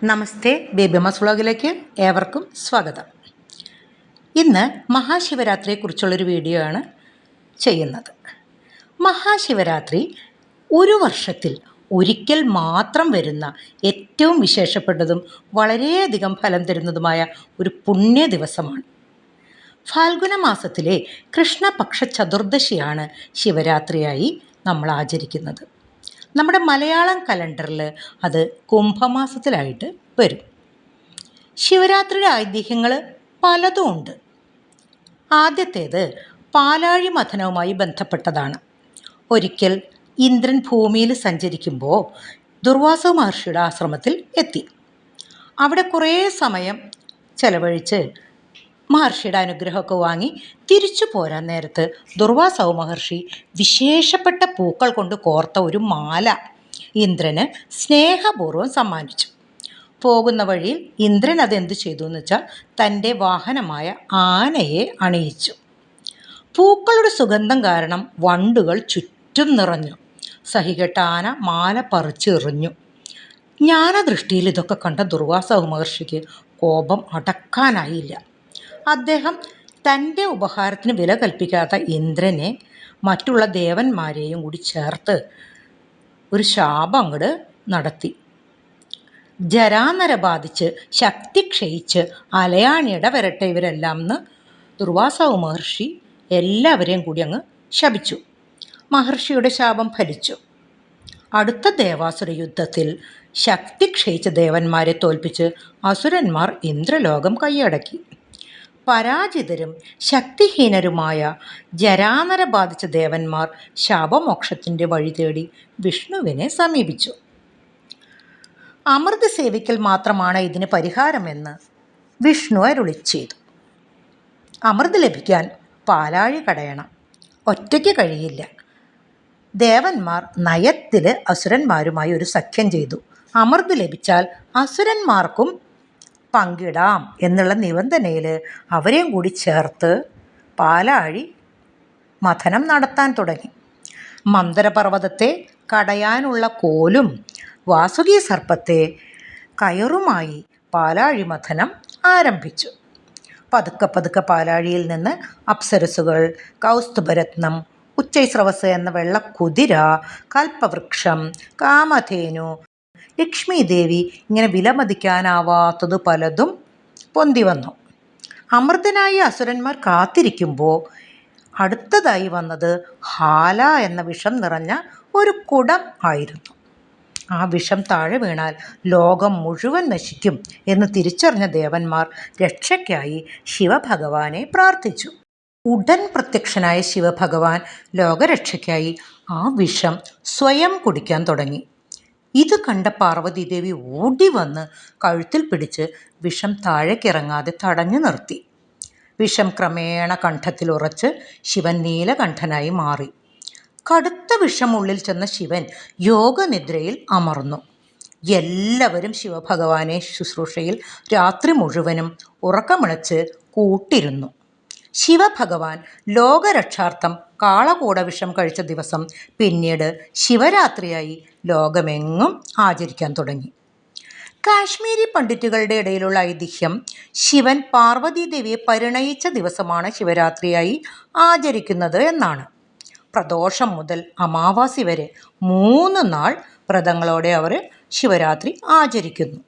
നമസ്തേ, ബേബിമസ് വ്ളോഗിലേക്ക് ഏവർക്കും സ്വാഗതം. ഇന്ന് മഹാശിവരാത്രിയെക്കുറിച്ചുള്ളൊരു വീഡിയോ ആണ് ചെയ്യുന്നത്. മഹാശിവരാത്രി ഒരു വർഷത്തിൽ ഒരിക്കൽ മാത്രം വരുന്ന ഏറ്റവും വിശേഷപ്പെട്ടതും വളരെയധികം ഫലം തരുന്നതുമായ ഒരു പുണ്യ ദിവസമാണ്. ഫാൽഗുന മാസത്തിലെ കൃഷ്ണപക്ഷ ചതുർദശിയാണ് ശിവരാത്രിയായി നമ്മൾ ആചരിക്കുന്നത്. നമ്മുടെ മലയാളം കലണ്ടറിൽ അത് കുംഭമാസത്തിലായിട്ട് വരും. ശിവരാത്രിയുടെ ഐതിഹ്യങ്ങൾ പലതും ഉണ്ട്. ആദ്യത്തേത് പാലാഴി മഥനവുമായി ബന്ധപ്പെട്ടതാണ്. ഒരിക്കൽ ഇന്ദ്രൻ ഭൂമിയിൽ സഞ്ചരിക്കുമ്പോൾ ദുർവാസ മഹർഷിയുടെ ആശ്രമത്തിൽ എത്തി. അവിടെ കുറേ സമയം ചെലവഴിച്ച് മഹർഷിയുടെ അനുഗ്രഹമൊക്കെ വാങ്ങി തിരിച്ചു പോരാൻ നേരത്ത് ദുർവാസവ മഹർഷി വിശേഷപ്പെട്ട പൂക്കൾ കൊണ്ട് കോർത്ത ഒരു മാല ഇന്ദ്രന് സ്നേഹപൂർവ്വം സമ്മാനിച്ചു. പോകുന്ന വഴിയിൽ ഇന്ദ്രൻ അതെന്തു ചെയ്തു എന്ന് വെച്ചാൽ തൻ്റെ വാഹനമായ ആനയെ അണിയിച്ചു. പൂക്കളുടെ സുഗന്ധം കാരണം വണ്ടുകൾ ചുറ്റും നിറഞ്ഞു. സഹികെട്ട ആന മാല പറിച്ചെറിഞ്ഞു. ജ്ഞാനദൃഷ്ടിയിൽ ഇതൊക്കെ കണ്ട ദുർവാസവ മഹർഷിക്ക് കോപം അടക്കാനായില്ല. അദ്ദേഹം തൻ്റെ ഉപഹാരത്തിന് വില കൽപ്പിക്കാത്ത ഇന്ദ്രനെ മറ്റുള്ള ദേവന്മാരെയും കൂടി ചേർത്ത് ഒരു ശാപം അങ്ങോട്ട് നടത്തി. ജരാനര ബാധിച്ച് ശക്തി ക്ഷയിച്ച് അലയാണിയുടെ വരട്ടെ ഇവരെല്ലാം എന്ന് ദുർവാസവ മഹർഷി എല്ലാവരെയും കൂടി അങ്ങ് ശപിച്ചു. മഹർഷിയുടെ ശാപം ഫലിച്ചു. അടുത്ത ദേവാസുര യുദ്ധത്തിൽ ശക്തി ക്ഷയിച്ച ദേവന്മാരെ തോൽപ്പിച്ച് അസുരന്മാർ ഇന്ദ്രലോകം കൈയടക്കി. പരാജിതരും ശക്തിഹീനരുമായ ജരാനര ബാധിച്ച ദേവന്മാർ ശാപമോക്ഷത്തിൻ്റെ വഴി തേടി വിഷ്ണുവിനെ സമീപിച്ചു. അമൃത് സേവിക്കൽ മാത്രമാണ് ഇതിന് പരിഹാരമെന്ന് വിഷ്ണു അരുളി ചെയ്തു. അമൃത് ലഭിക്കാൻ പാലാഴി കടയണം, ഒറ്റയ്ക്ക് കഴിയില്ല. ദേവന്മാർ നയത്തിൽ അസുരന്മാരുമായി ഒരു സഖ്യം ചെയ്തു. അമൃത് ലഭിച്ചാൽ അസുരന്മാർക്കും പങ്കിടാം എന്നുള്ള നിബന്ധനയിൽ അവരെയും കൂടി ചേർത്ത് പാലാഴി മഥനം നടത്താൻ തുടങ്ങി. മന്ദരപർവ്വതത്തെ കടയാനുള്ള കോലും വാസുകി സർപ്പത്തെ കയറുമായി പാലാഴി മഥനം ആരംഭിച്ചു. പതുക്കെ പതുക്കെ പാലാഴിയിൽ നിന്ന് അപ്സരസുകൾ, കൗസ്തുഭരത്നം, ഉച്ചൈസ്രവസ് എന്ന വെള്ളക്കുതിര, കൽപ്പവൃക്ഷം, കാമധേനു, ലക്ഷ്മി ദേവി ഇങ്ങനെ വിലമതിക്കാനാവാത്തത് പലതും പൊന്തി വന്നു. അമൃതനായി അസുരന്മാർ കാത്തിരിക്കുമ്പോൾ അടുത്തതായി വന്നത് ഹാല എന്ന വിഷം നിറഞ്ഞ ഒരു കുടം ആയിരുന്നു. ആ വിഷം താഴെ വീണാൽ ലോകം മുഴുവൻ നശിക്കും എന്ന് തിരിച്ചറിഞ്ഞ ദേവന്മാർ രക്ഷയ്ക്കായി ശിവഭഗവാനെ പ്രാർത്ഥിച്ചു. ഉടൻ പ്രത്യക്ഷനായ ശിവഭഗവാൻ ലോകരക്ഷയ്ക്കായി ആ വിഷം സ്വയം കുടിക്കാൻ തുടങ്ങി. ഇത് കണ്ട പാർവതീദേവി ഓടി വന്ന് കഴുത്തിൽ പിടിച്ച് വിഷം താഴേക്കിറങ്ങാതെ തടഞ്ഞു നിർത്തി. വിഷം ക്രമേണ കണ്ഠത്തിൽ ഉറച്ച് ശിവൻ നീലകണ്ഠനായി മാറി. കടുത്ത വിഷം ഉള്ളിൽ ചെന്ന ശിവൻ യോഗനിദ്രയിൽ അമർന്നു. എല്ലാവരും ശിവഭഗവാനെ ശുശ്രൂഷയിൽ രാത്രി മുഴുവനും ഉറക്കമിളച്ച് കൂട്ടിരുന്നു. ശിവഭഗവാൻ ലോകരക്ഷാർത്ഥം കാളകൂട വിഷം കഴിച്ച ദിവസം പിന്നീട് ശിവരാത്രിയായി ലോകമെങ്ങും ആചരിക്കാൻ തുടങ്ങി. കാശ്മീരി പണ്ഡിറ്റുകളുടെ ഇടയിലുള്ള ഐതിഹ്യം ശിവൻ പാർവതീദേവിയെ പരിണയിച്ച ദിവസമാണ് ശിവരാത്രിയായി ആചരിക്കുന്നത് എന്നാണ്. പ്രദോഷം മുതൽ അമാവാസി വരെ 3 നാൾ വ്രതങ്ങളോടെ അവർ ശിവരാത്രി ആചരിക്കുന്നു.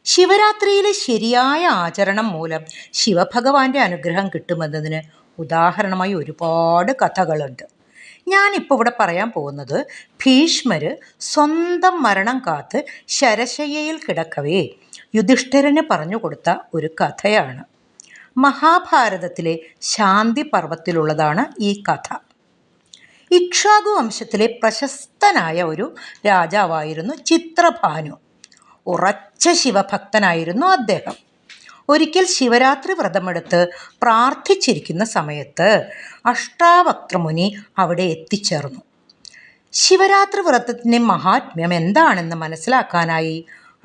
ശിവരാത്രിയിലെ ശരിയായ ആചരണം മൂലം ശിവഭഗവാന്റെ അനുഗ്രഹം കിട്ടുമെന്നതിന് ഉദാഹരണമായി ഒരുപാട് കഥകളുണ്ട്. ഞാനിപ്പോൾ ഇവിടെ പറയാൻ പോകുന്നത് ഭീഷ്മർ സ്വന്തം മരണം കാത്ത് ശരശയ്യയിൽ കിടക്കവേ യുധിഷ്ഠിരന് പറഞ്ഞു കൊടുത്ത ഒരു കഥയാണ്. മഹാഭാരതത്തിലെ ശാന്തി പർവ്വത്തിലുള്ളതാണ് ഈ കഥ. ഇക്ഷ്വാകു വംശത്തിലെ പ്രശസ്തനായ ഒരു രാജാവായിരുന്നു ചിത്രഭാനു. ഉറച്ച ശിവഭക്തനായിരുന്നു അദ്ദേഹം. ഒരിക്കൽ ശിവരാത്രി വ്രതമെടുത്ത് പ്രാർത്ഥിച്ചിരിക്കുന്ന സമയത്ത് അഷ്ടാവക്രമുനി അവിടെ എത്തിച്ചേർന്നു. ശിവരാത്രി വ്രതത്തിൻ്റെ മഹാത്മ്യം എന്താണെന്ന് മനസ്സിലാക്കാനായി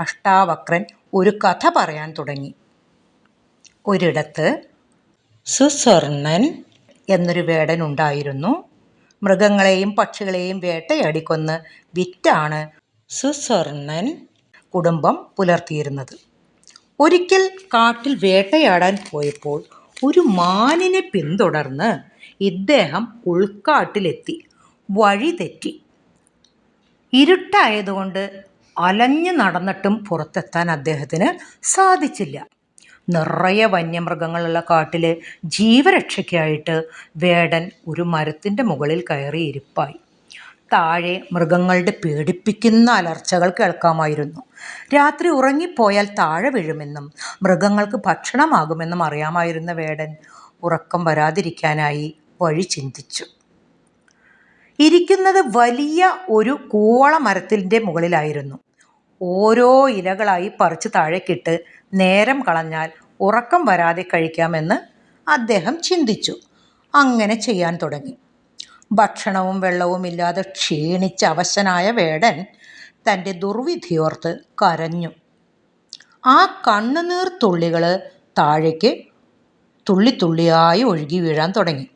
അഷ്ടാവക്രൻ ഒരു കഥ പറയാൻ തുടങ്ങി. ഒരിടത്ത് സുസ്വർണൻ എന്നൊരു വേടനുണ്ടായിരുന്നു. മൃഗങ്ങളെയും പക്ഷികളെയും വേട്ടയാടിക്കൊന്ന് വിറ്റാണ് സുസ്വർണൻ കുടുംബം പുലർത്തിയിരുന്നത്. ഒരിക്കൽ കാട്ടിൽ വേട്ടയാടാൻ പോയപ്പോൾ ഒരു മാനിനെ പിന്തുടർന്ന് ഇദ്ദേഹം ഉൾക്കാട്ടിലെത്തി. വഴി തെറ്റി. ഇരുട്ടായതുകൊണ്ട് അലഞ്ഞു നടന്നിട്ടും പുറത്തെത്താൻ അദ്ദേഹത്തിന് സാധിച്ചില്ല. നിറയെ വന്യമൃഗങ്ങളുള്ള കാട്ടിലെ ജീവരക്ഷയ്ക്കായിട്ട് വേടൻ ഒരു മരത്തിൻ്റെ മുകളിൽ കയറി ഇരിപ്പായി. താഴെ മൃഗങ്ങളുടെ പേടിപ്പിക്കുന്ന അലർച്ചകൾ കേൾക്കാമായിരുന്നു. രാത്രി ഉറങ്ങിപ്പോയാൽ താഴെ വീഴുമെന്നും മൃഗങ്ങൾക്ക് ഭക്ഷണമാകുമെന്നും അറിയാമായിരുന്ന വേടൻ ഉറക്കം വരാതിരിക്കാനായി വഴി ചിന്തിച്ചു. ഇരിക്കുന്നത് വലിയ ഒരു കൂവള മരത്തിൻ്റെ മുകളിലായിരുന്നു. ഓരോ ഇലകളായി പറിച്ച് താഴേക്കിട്ട് നേരം കളഞ്ഞാൽ ഉറക്കം വരാതെ കഴിക്കാമെന്ന് അദ്ദേഹം ചിന്തിച്ചു. അങ്ങനെ ചെയ്യാൻ തുടങ്ങി. ഭക്ഷണവും വെള്ളവും ഇല്ലാതെ ക്ഷീണിച്ച് അവശനായ വേടൻ തൻ്റെ ദുർവിധിയോർത്ത് കരഞ്ഞു. ആ കണ്ണുനീർ തുള്ളികൾ താഴേക്ക് തുള്ളിത്തുള്ളിയായി ഒഴുകി വീഴാൻ തുടങ്ങി.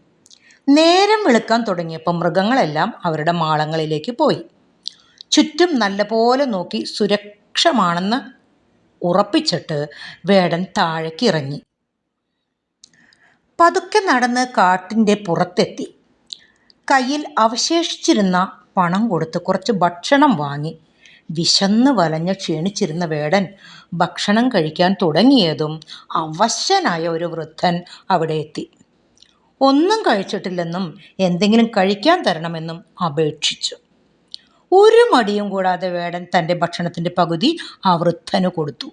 നേരം വെളുക്കാൻ തുടങ്ങിയപ്പോൾ മൃഗങ്ങളെല്ലാം അവരുടെ മാളങ്ങളിലേക്ക് പോയി. ചുറ്റും നല്ലപോലെ നോക്കി സുരക്ഷമാണെന്ന് ഉറപ്പിച്ചിട്ട് വേടൻ താഴേക്ക് ഇറങ്ങി. പതുക്കെ നടന്ന് കാട്ടിൻ്റെ പുറത്തെത്തി. കയ്യിൽ അവശേഷിച്ചിരുന്ന പണം കൊടുത്ത് കുറച്ച് ഭക്ഷണം വാങ്ങി. വിശന്ന് വലഞ്ഞ് ക്ഷീണിച്ചിരുന്ന വേടൻ ഭക്ഷണം കഴിക്കാൻ തുടങ്ങിയതും അവശനായ ഒരു വൃദ്ധൻ അവിടെ എത്തി. ഒന്നും കഴിച്ചിട്ടില്ലെന്നും എന്തെങ്കിലും കഴിക്കാൻ തരണമെന്നും അപേക്ഷിച്ചു. ഒരു മടിയും കൂടാതെ വേടൻ തൻ്റെ ഭക്ഷണത്തിൻ്റെ പകുതി ആ വൃദ്ധന് കൊടുത്തു.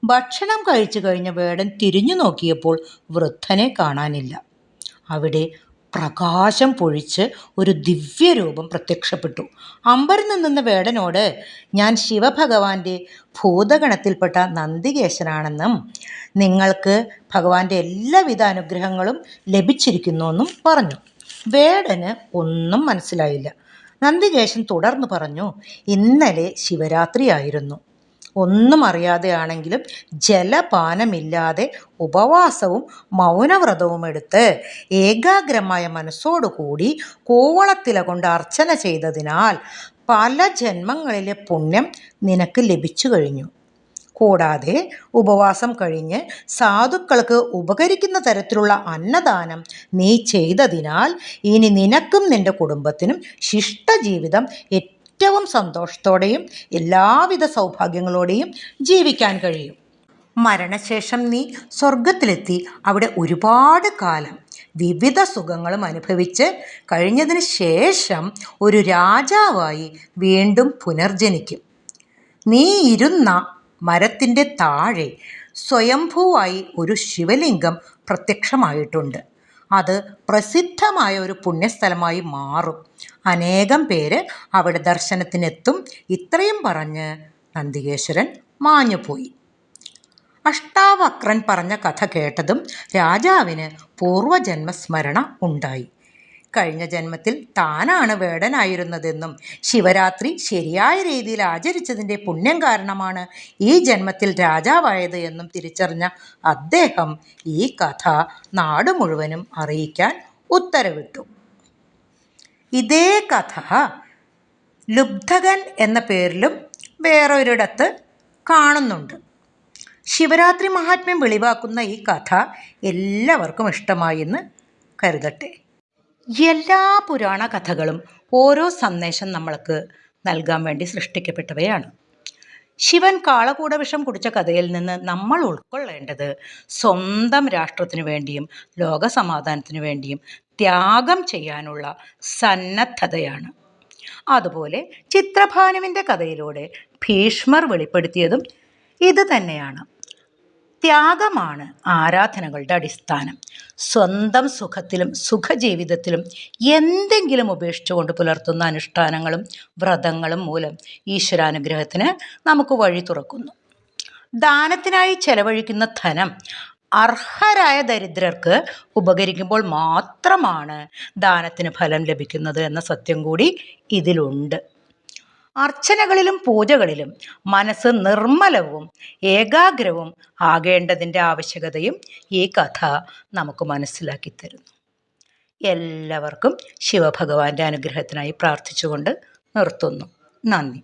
ഭക്ഷണം കഴിച്ചു കഴിഞ്ഞ വേടൻ തിരിഞ്ഞു നോക്കിയപ്പോൾ വൃദ്ധനെ കാണാനില്ല. അവിടെ പ്രകാശം പൊഴിച്ച് ഒരു ദിവ്യരൂപം പ്രത്യക്ഷപ്പെട്ടു. അമ്പരം നിന്ന വേടനോട്, ഞാൻ ശിവഭഗവാന്റെ ഭൂതഗണത്തിൽപ്പെട്ട നന്ദികേശനാണെന്നും നിങ്ങൾക്ക് ഭഗവാന്റെ എല്ലാവിധ അനുഗ്രഹങ്ങളും ലഭിച്ചിരിക്കുന്നുവെന്നും പറഞ്ഞു. വേടന് ഒന്നും മനസ്സിലായില്ല. നന്ദികേശൻ തുടർന്ന് പറഞ്ഞു, ഇന്നലെ ശിവരാത്രിയായിരുന്നു. ഒന്നും അറിയാതെയാണെങ്കിലും ജലപാനമില്ലാതെ ഉപവാസവും മൗനവ്രതവും എടുത്ത് ഏകാഗ്രമായ മനസ്സോടുകൂടി കൂവളത്തില കൊണ്ട് അർച്ചന ചെയ്തതിനാൽ പല ജന്മങ്ങളിലെ പുണ്യം നിനക്ക് ലഭിച്ചു കഴിഞ്ഞു. കൂടാതെ ഉപവാസം കഴിഞ്ഞ് സാധുക്കൾക്ക് ഉപകരിക്കുന്ന തരത്തിലുള്ള അന്നദാനം നീ ചെയ്തതിനാൽ ഇനി നിനക്കും നിന്റെ കുടുംബത്തിനും ശിഷ്ടജീവിതം ഏറ്റവും സന്തോഷത്തോടെയും എല്ലാവിധ സൗഭാഗ്യങ്ങളോടെയും ജീവിക്കാൻ കഴിയും. മരണശേഷം നീ സ്വർഗത്തിലെത്തി അവിടെ ഒരുപാട് കാലം വിവിധ സുഖങ്ങളും അനുഭവിച്ച് കഴിഞ്ഞതിന് ശേഷം ഒരു രാജാവായി വീണ്ടും പുനർജനിക്കും. നീ ഇരുന്ന മരത്തിൻ്റെ താഴെ സ്വയംഭൂവായി ഒരു ശിവലിംഗം പ്രത്യക്ഷമായിട്ടുണ്ട്. അത് പ്രസിദ്ധമായ ഒരു പുണ്യസ്ഥലമായി മാറും. അനേകം പേര് അവിടെ ദർശനത്തിനെത്തും. ഇത്രയും പറഞ്ഞ് നന്ദികേശ്വരൻ മാഞ്ഞുപോയി. അഷ്ടാവക്രൻ പറഞ്ഞ കഥ കേട്ടതും രാജാവിന് പൂർവജന്മസ്മരണ ഉണ്ടായി. കഴിഞ്ഞ ജന്മത്തിൽ താനാണ് വേടനായിരുന്നതെന്നും ശിവരാത്രി ശരിയായ രീതിയിൽ ആചരിച്ചതിൻ്റെ പുണ്യം കാരണമാണ് ഈ ജന്മത്തിൽ രാജാവായത് എന്നും തിരിച്ചറിഞ്ഞ അദ്ദേഹം ഈ കഥ നാട് മുഴുവനും അറിയിക്കാൻ ഉത്തരവിട്ടു. ഇതേ കഥ ലുബ്ധകൻ എന്ന പേരിലും വേറൊരിടത്ത് കാണുന്നുണ്ട്. ശിവരാത്രി മഹാത്മ്യം വെളിവാക്കുന്ന ഈ കഥ എല്ലാവർക്കും ഇഷ്ടമായി എന്ന് കരുതട്ടെ. എല്ലാ പുരാണ കഥകളും ഓരോ സന്ദേശം നമ്മൾക്ക് നൽകാൻ വേണ്ടി സൃഷ്ടിക്കപ്പെട്ടവയാണ്. ശിവൻ കാളകൂട വിഷം കുടിച്ച കഥയിൽ നിന്ന് നമ്മൾ ഉൾക്കൊള്ളേണ്ടത് സ്വന്തം രാഷ്ട്രത്തിനു വേണ്ടിയും ലോകസമാധാനത്തിനു വേണ്ടിയും ത്യാഗം ചെയ്യാനുള്ള സന്നദ്ധതയാണ്. അതുപോലെ ചിത്രഭാനുവിൻ്റെ കഥയിലൂടെ ഭീഷ്മർ വെളിപ്പെടുത്തിയതും ഇത് തന്നെയാണ്. ത്യാഗമാണ് ആരാധനകളുടെ അടിസ്ഥാനം. സ്വന്തം സുഖത്തിലും സുഖജീവിതത്തിലും എന്തെങ്കിലും ഉപേക്ഷിച്ചുകൊണ്ട് പുലർത്തുന്ന അനുഷ്ഠാനങ്ങളും വ്രതങ്ങളും മൂലം ഈശ്വരാനുഗ്രഹത്തിന് നമുക്ക് വഴി തുറക്കുന്നു. ദാനത്തിനായി ചെലവഴിക്കുന്ന ധനം അർഹരായ ദരിദ്രർക്ക് ഉപകരിക്കുമ്പോൾ മാത്രമാണ് ദാനത്തിന് ഫലം ലഭിക്കുന്നത് എന്ന സത്യം കൂടി ഇതിലുണ്ട്. അർച്ചനകളിലും പൂജകളിലും മനസ്സ് നിർമ്മലവും ഏകാഗ്രവും ആകേണ്ടതിൻ്റെ ആവശ്യകതയും ഈ കഥ നമുക്ക് മനസ്സിലാക്കി തരുന്നു. എല്ലാവർക്കും ശിവഭഗവാന്റെ അനുഗ്രഹത്തിനായി പ്രാർത്ഥിച്ചുകൊണ്ട് നിർത്തുന്നു. നന്ദി.